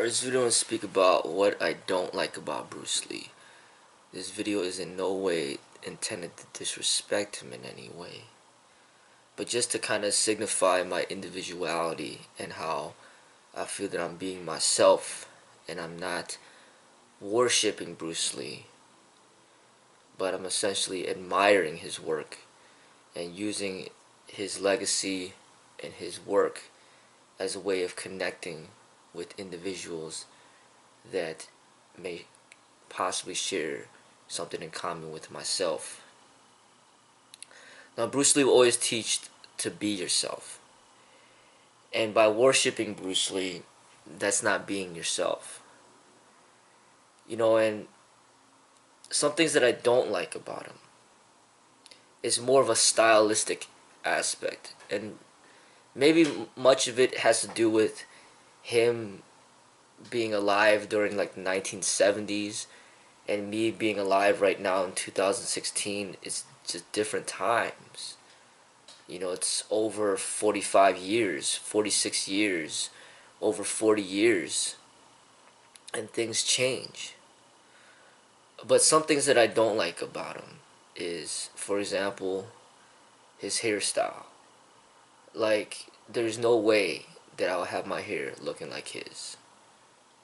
This video will speak about what I don't like about Bruce Lee. This video is in no way intended to disrespect him in any way, but just to kind of signify my individuality and how I feel that I'm being myself and I'm not worshipping Bruce Lee, but I'm essentially admiring his work and using his legacy and his work as a way of connecting with individuals that may possibly share something in common with myself. Now, Bruce Lee will always teach to be yourself. And by worshiping Bruce Lee, that's not being yourself. And some things that I don't like about him is more of a stylistic aspect. And maybe much of it has to do with him being alive during like the 1970s and me being alive right now in 2016. It's just different times. It's over 45 years, 46 years, over 40 years, and things change. But some things that I don't like about him is, for example, his hairstyle. Like, there's no way that I'll have my hair looking like his.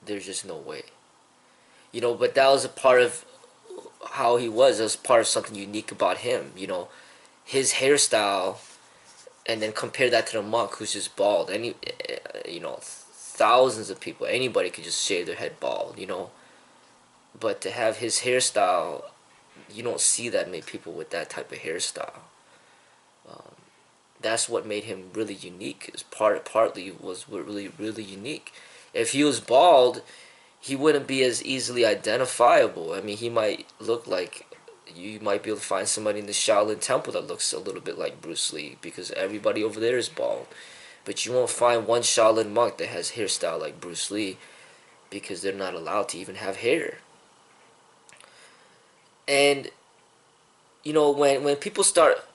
There's just no way. But that was a part of how he was. It was part of something unique about him. His hairstyle, and then compare that to the monk who's just bald. Thousands of people, anybody could just shave their head bald. But to have his hairstyle, you don't see that many people with that type of hairstyle. That's what made him really unique. Partly was what really unique. If he was bald, he wouldn't be as easily identifiable. I mean, he might look like, you might be able to find somebody in the Shaolin Temple that looks a little bit like Bruce Lee, because everybody over there is bald. But you won't find one Shaolin monk that has hairstyle like Bruce Lee, because they're not allowed to even have hair. And when people start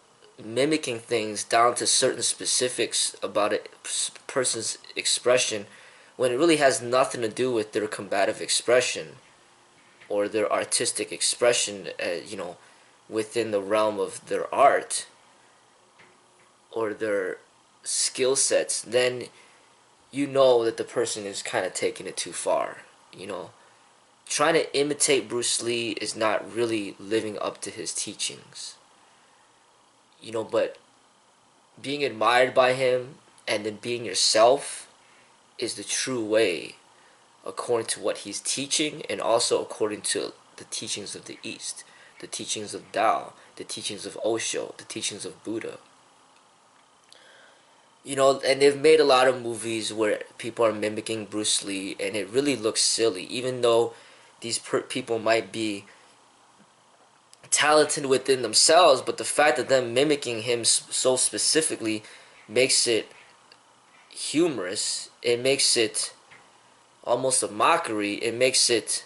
mimicking things down to certain specifics about a person's expression, when it really has nothing to do with their combative expression or their artistic expression, within the realm of their art or their skill sets, then you know that the person is kind of taking it too far. Trying to imitate Bruce Lee is not really living up to his teachings. But being admired by him and then being yourself is the true way, according to what he's teaching, and also according to the teachings of the East, the teachings of Tao, the teachings of Osho, the teachings of Buddha. And they've made a lot of movies where people are mimicking Bruce Lee, and it really looks silly, even though these people might be talented within themselves, but the fact that them mimicking him so specifically makes it humorous. It makes it almost a mockery. It makes it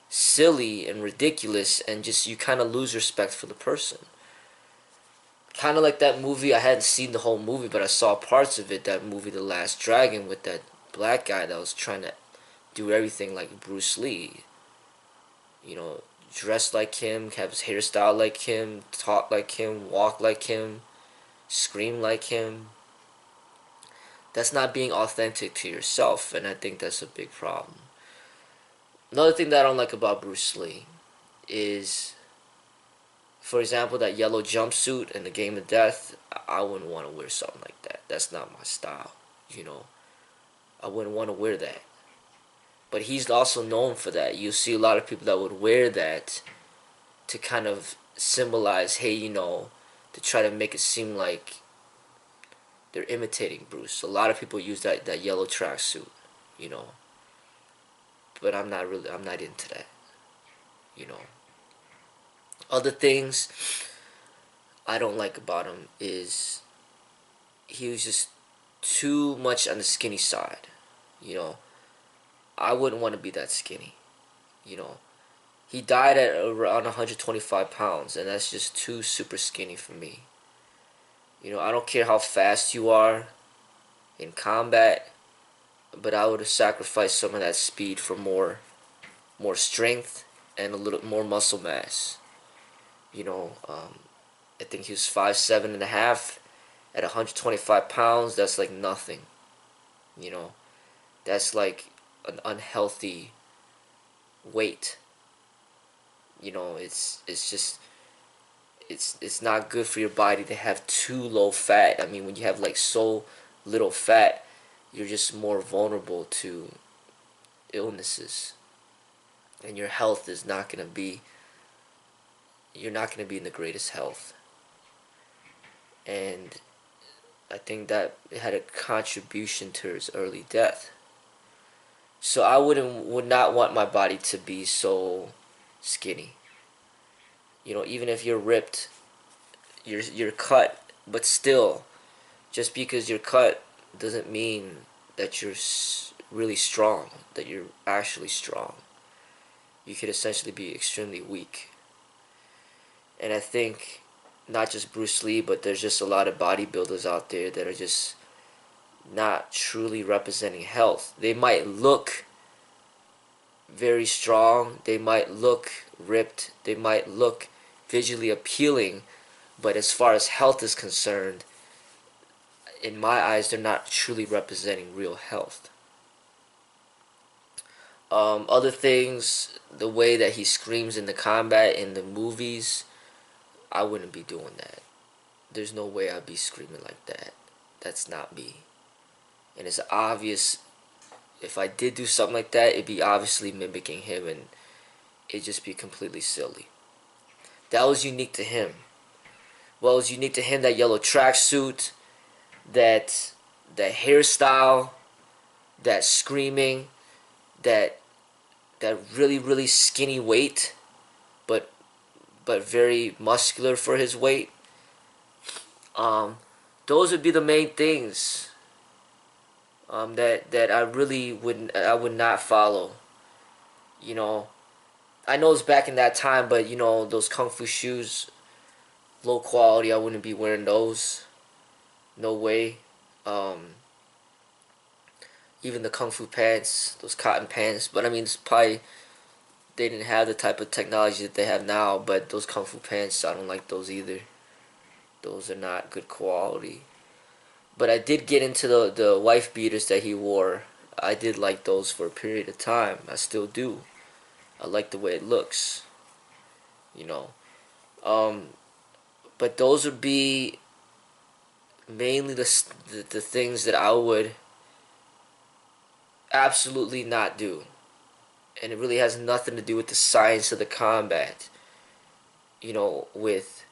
silly and ridiculous, and just you kind of lose respect for the person. Kind of like that movie. I hadn't seen the whole movie, but I saw parts of it. That movie, The Last Dragon, with that black guy that was trying to do everything like Bruce Lee. Dress like him, have his hairstyle like him, talk like him, walk like him, scream like him. That's not being authentic to yourself, and I think that's a big problem. Another thing that I don't like about Bruce Lee is, for example, that yellow jumpsuit in the Game of Death. I wouldn't want to wear something like that. That's not my style. I wouldn't want to wear that. But he's also known for that. You see a lot of people that would wear that to kind of symbolize, hey, to try to make it seem like they're imitating Bruce. A lot of people use that yellow tracksuit, But I'm not into that, Other things I don't like about him is he was just too much on the skinny side, I wouldn't want to be that skinny. He died at around 125 pounds, and that's just too super skinny for me. I don't care how fast you are in combat. but I would have sacrificed some of that speed for more strength and a little more muscle mass. You know, I think he was 5'7.5" at 125 pounds. That's like nothing. You know, that's like an unhealthy weight. You know, it's just it's not good for your body to have too low fat. I mean, when you have like so little fat, you're just more vulnerable to illnesses, and your health is not gonna be. You're not gonna be in the greatest health, and I think that it had a contribution to his early death. So I would not want my body to be so skinny. You know, even if you're ripped, you're cut, but still, just because you're cut doesn't mean that you're really strong, that you're actually strong. You could essentially be extremely weak. And I think not just Bruce Lee, but there's just a lot of bodybuilders out there that are just not truly representing health. They might look very strong, they might look ripped, they might look visually appealing, but as far as health is concerned, in my eyes, they're not truly representing real health. Other things, the way that he screams in the combat in the movies, I wouldn't be doing that. There's no way I'd be screaming like that. That's not me. And it's obvious, if I did do something like that, it'd be obviously mimicking him, and it'd just be completely silly. That was unique to him. Well, it was unique to him, that yellow tracksuit, that hairstyle, that screaming, that really skinny weight, but very muscular for his weight. Those would be the main things that I would not follow. You know, I know it's back in that time, but you know, those kung fu shoes, low quality. I wouldn't be wearing those. No way. Even the kung fu pants, those cotton pants. But I mean, it's probably they didn't have the type of technology that they have now. But those kung fu pants, I don't like those either. Those are not good quality. But I did get into the wife beaters that he wore. I did like those for a period of time. I still do. I like the way it looks. You know. But those would be mainly the things that I would absolutely not do. And it really has nothing to do with the science of the combat. You know, with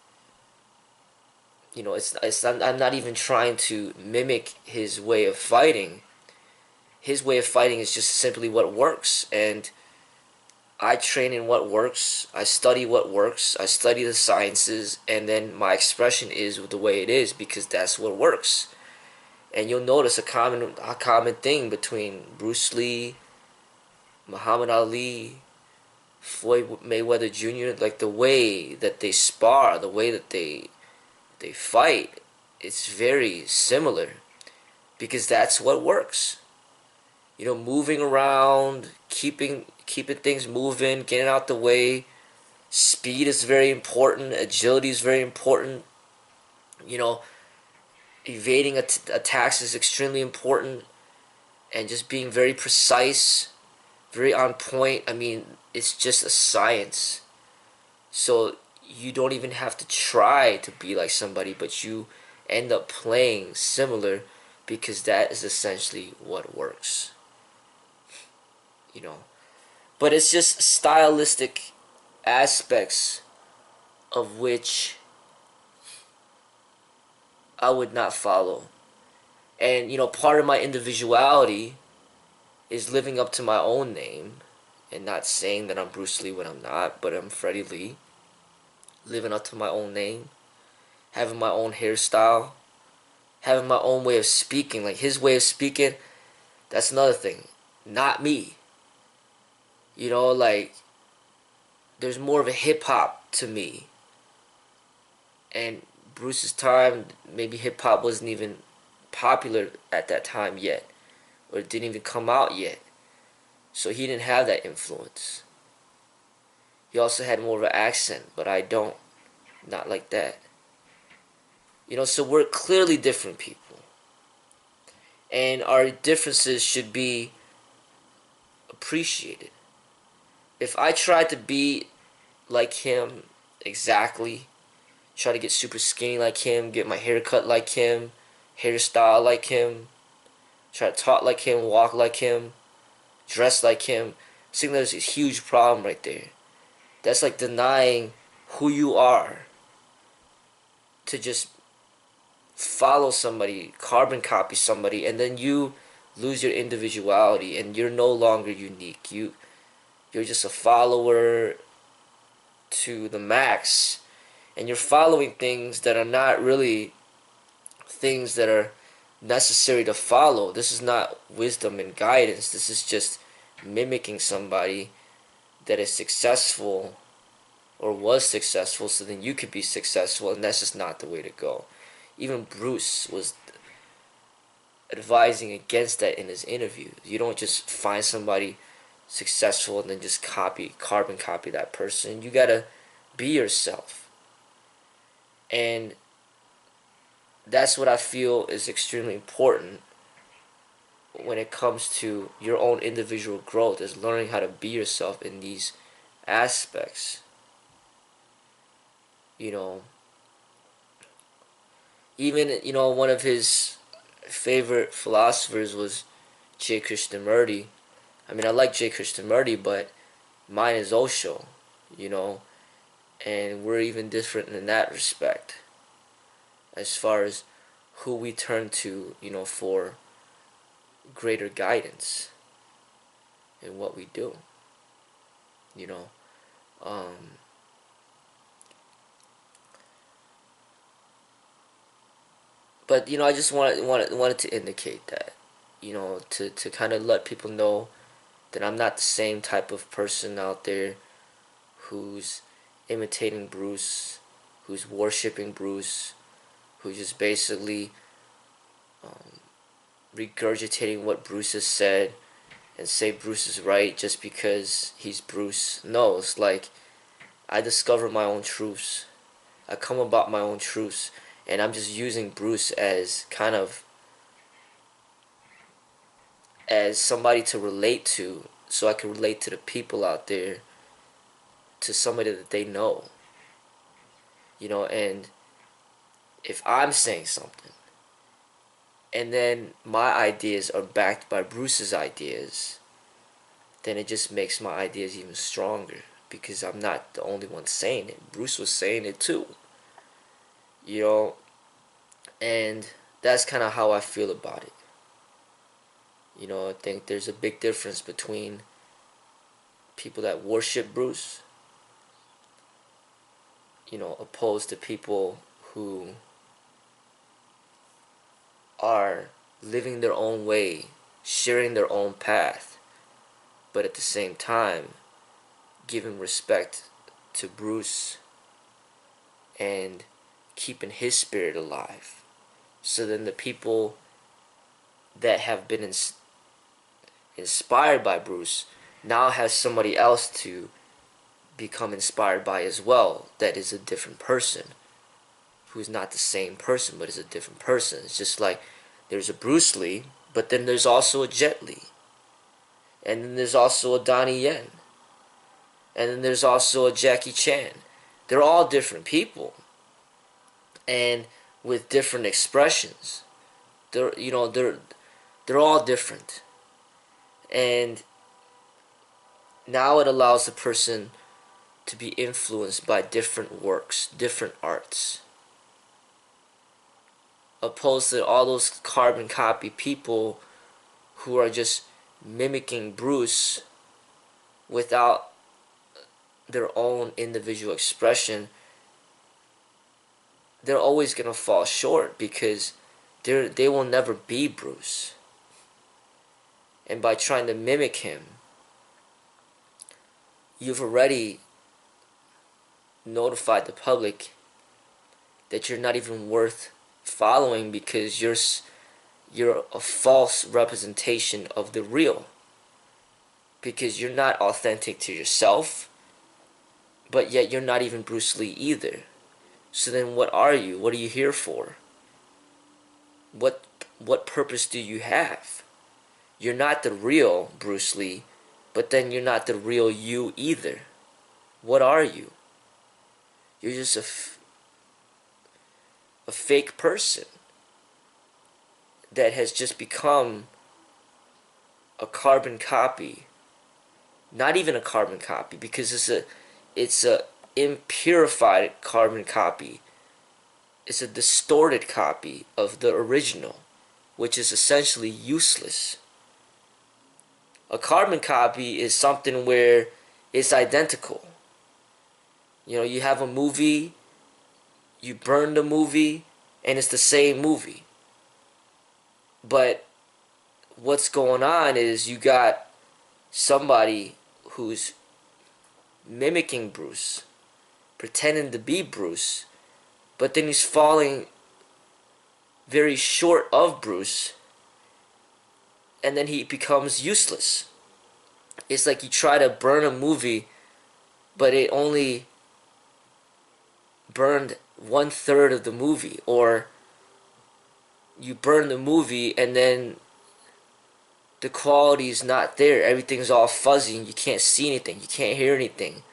I'm not even trying to mimic his way of fighting. His way of fighting is just simply what works, and I train in what works. I study what works. I study the sciences, and then my expression is the way it is because that's what works. And you'll notice a common thing between Bruce Lee, Muhammad Ali, Floyd Mayweather Jr., like the way that they spar, the way that they fight, it's very similar because that's what works. You know, moving around, keeping things moving, getting out the way. Speed is very important. Agility is very important. You know, evading attacks is extremely important, and just being very precise, very on point. I mean, it's just a science. So you don't even have to try to be like somebody, but you end up playing similar because that is essentially what works. You know, but it's just stylistic aspects of which I would not follow. And you know, part of my individuality is living up to my own name and not saying that I'm Bruce Lee when I'm not, but I'm Freddie Lee. Living up to my own name, having my own hairstyle, having my own way of speaking. Like his way of speaking, that's another thing. Not me. You know, like there's more of a hip hop to me. And Bruce's time, maybe hip hop wasn't even popular at that time yet. or it didn't even come out yet. So he didn't have that influence. He also had more of an accent, but I don't. Not like that. So we're clearly different people. And our differences should be appreciated. If I tried to be like him exactly, try to get super skinny like him, get my hair cut like him, hairstyle like him, try to talk like him, walk like him, dress like him, I think there's a huge problem right there. That's like denying who you are to just follow somebody, carbon copy somebody, and then you lose your individuality and you're no longer unique. You're just a follower to the max, and you're following things that are not really things that are necessary to follow. This is not wisdom and guidance. This is just mimicking somebody that is successful or was successful so then you could be successful, and that's just not the way to go. Even Bruce was advising against that in his interview. You don't just find somebody successful and then just carbon copy that person. You gotta be yourself. And that's what I feel is extremely important when it comes to your own individual growth, is learning how to be yourself in these aspects. You know, even, one of his favorite philosophers was J. Krishnamurti. I mean, I like J. Krishnamurti, but mine is Osho, and we're even different in that respect as far as who we turn to, for greater guidance in what we do, you know. But I just wanted to indicate that, to kind of let people know that I'm not the same type of person out there who's imitating Bruce, who's worshiping Bruce, who's just basically regurgitating what Bruce has said and say Bruce is right just because he's Bruce. No, it's like I discover my own truths. I come about my own truths, and I'm just using Bruce as kind of as somebody to relate to, so I can relate to the people out there, to somebody that they know. And if I'm saying something and then my ideas are backed by Bruce's ideas, then it just makes my ideas even stronger, because I'm not the only one saying it. Bruce was saying it too. And that's kind of how I feel about it. I think there's a big difference between people that worship Bruce, opposed to people who are living their own way, sharing their own path, but at the same time giving respect to Bruce and keeping his spirit alive. So then the people that have been inspired by Bruce now has somebody else to become inspired by as well, that is a different person, who's not the same person but is a different person. It's just like there's a Bruce Lee, but then there's also a Jet Li, and then there's also a Donnie Yen, and then there's also a Jackie Chan. They're all different people, and with different expressions. They're all different, and now it allows the person to be influenced by different works, different arts, opposed to all those carbon copy people who are just mimicking Bruce without their own individual expression. They're always gonna fall short because they will never be Bruce. And by trying to mimic him, you've already notified the public that you're not even worth following, because you're a false representation of the real, because you're not authentic to yourself, but yet you're not even Bruce Lee either. So then what are you? What are you here for? What what purpose do you have? You're not the real Bruce Lee, but then you're not the real you either. What are you? You're just a fake person that has just become a carbon copy. Not even a carbon copy, because it's a impurified carbon copy. It's a distorted copy of the original, which is essentially useless. A carbon copy is something where it's identical. You know, you have a movie, you burn the movie, and it's the same movie. But what's going on is you got somebody who's mimicking Bruce, pretending to be Bruce, but then he's falling very short of Bruce, and then he becomes useless. It's like you try to burn a movie, but it only burned 1/3 of the movie, or you burn the movie and then the quality is not there. Everything's all fuzzy and you can't see anything, you can't hear anything.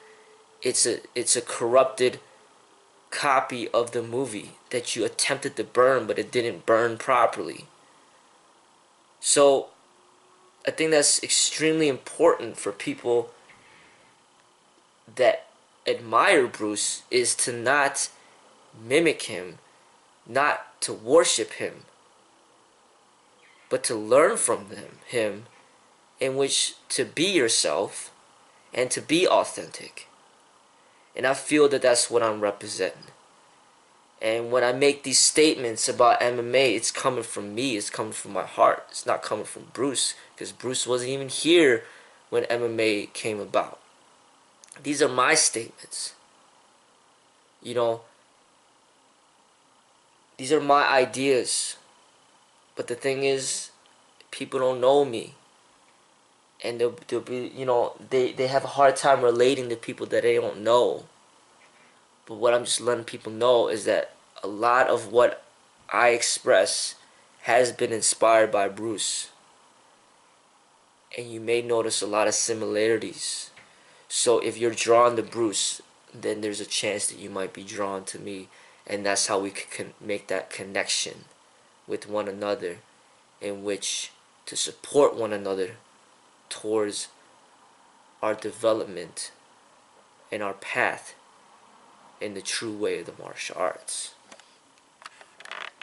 It's a corrupted copy of the movie that you attempted to burn, but it didn't burn properly. So I think that's extremely important for people that admire Bruce, is to not mimic him, not to worship him, but to learn from him, in which to be yourself and to be authentic. And I feel that that's what I'm representing. And when I make these statements about MMA, it's coming from me, it's coming from my heart. It's not coming from Bruce, because Bruce wasn't even here when MMA came about. These are my statements. You know, these are my ideas. But the thing is, people don't know me. And they'll be, you know, they have a hard time relating to people that they don't know. But what I'm just letting people know is that a lot of what I express has been inspired by Bruce. And you may notice a lot of similarities. So if you're drawn to Bruce, then there's a chance that you might be drawn to me. And that's how we can make that connection with one another, in which to support one another towards our development and our path in the true way of the martial arts.